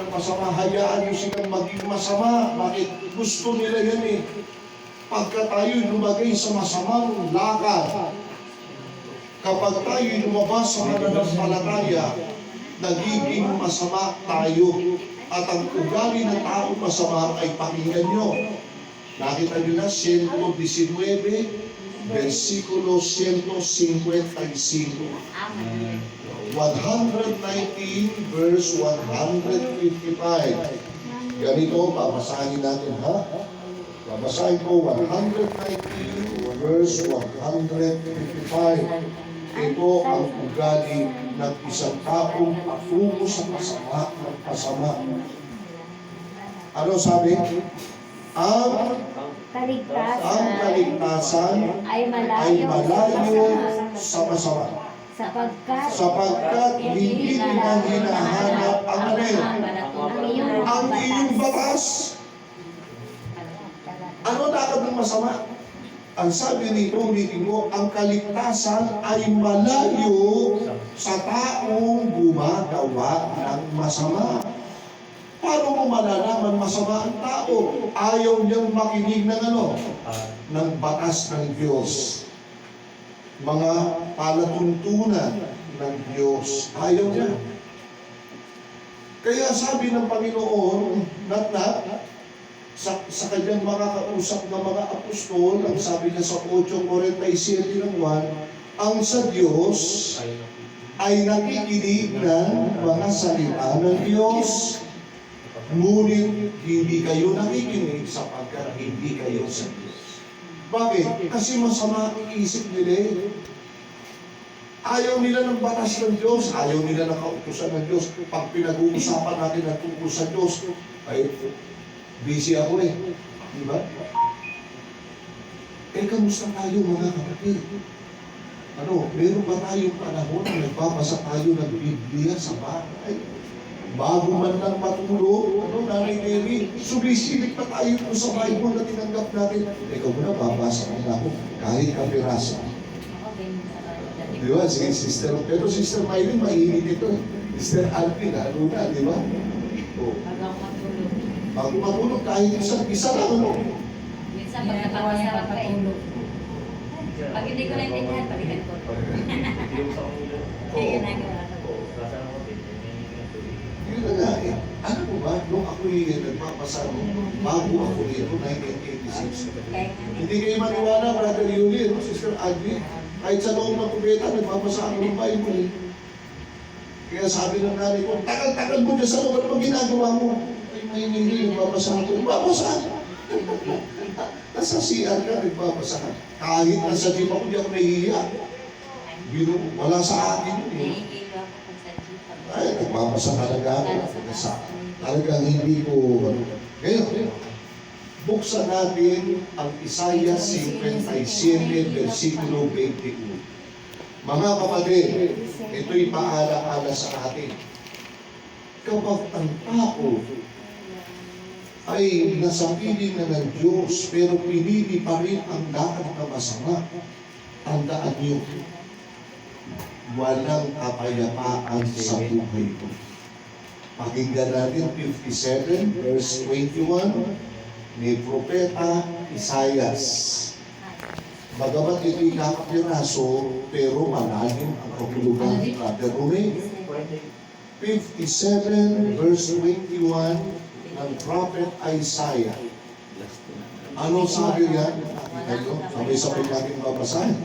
ng masama. Hayaan nyo silang maging masama. Bakit? Gusto nila yan eh. Pagka tayo'y lumagay sa masamang lakad, kapag tayo'y lumabas sa mananampalataya, nagiging masama tayo. At ang ugali ng tao masama ay pakinggan nyo. Nakita nyo na, 119, versikulo 155. 119, verse 155. Ganito, babasahin natin, ha? Babasahin ko, 119, verse 155. Ito ang ugali ng isang taong patungo sa masama. Ano sabi? Ang kaligtasan ay malayo sa masama. Sapagkat hindi nila hinahanap ang ang iyong batas. Ano dapat ng masama? Ang sabi nito, ulitin mo, ang kaligtasan ay malayo sa taong gumagawa ng masama. Paano mo malalaman masama ang tao? Ayaw niyang makinig ng ng batas ng Diyos. Mga palatuntunan ng Diyos. Ayaw niya. Kaya sabi ng Panginoon, sa kanyang mga kausap ng mga apostol, ang sabi niya sa 8:47 ng 1, ang sa Diyos ay nakikinig ng mga salita ng Diyos. Ngunit hindi kayo nakikinig sapagkat hindi kayo sa Diyos. Bakit? Kasi masama ang isip nila eh. Ayaw nila ng batas ng Diyos, ayaw nila ng kautusan ng Diyos. Pag pinag-uusapan natin ang tungkol sa Diyos, ay busy ako eh. Diba? Kamusta tayo mga kapatid? Meron ba tayong panahon na nagbabasa tayo ng Biblia sa bahay? Bago man lang matulog, Nanay Mary, sumisilip pa tayo kung sa Bible na tinanggap natin. Ikaw muna, babasa ko na ako kahit kapirasa. Diba? Sige, sister. Pero sister Mylene, mainit ito eh. Sister Alvin, diba? Bago matulog, kahit isa lang Minsan pagkakawasarap ka eh. Pag hindi ko naintindihan, balikan ko. Kaya ginagawa ko. Yun na nga eh. Ano mo ba, nung ako'y nagpapasa, bago ako nito, 1986. Hindi kayo maniwala, Brother Yuli, Sister Alvin, kahit sa loob ng kubeta, nagpapasa ako ng Bible eh. Kaya sabi ng nanay ko, tagal-tagal mo dyan sa loob, ano bang ginagawa mo? Hindi, nagbabasa ako. Nagbabasa ako. Nasa CR ka, nagbabasa ka. Kahit nasa gym ako, di ako nahihiya. Wala sa akin yun eh. Ay, nagbabasa talaga ako. Talagang hindi ko... Ngayon, buksan natin ang Isaiah 57, versikulo 21. Mga kapatid, ito'y paala-ala sa atin. Kapag ang tao ay nasa piling na ng Diyos, pero pinili pa rin ang daan na masama, tandaan niyo, walang kapayapaan sa buhay ko. Pakinggan natin 57, verse 21, ni Propeta Isaias. Bagamat ito'y kakapiraso, pero malalim ang kahulugan ng Brother Rumi. 57, verse 21, ng Prophet Isaiah. Ano sabi yan? Sabay-sabay natin babasahin.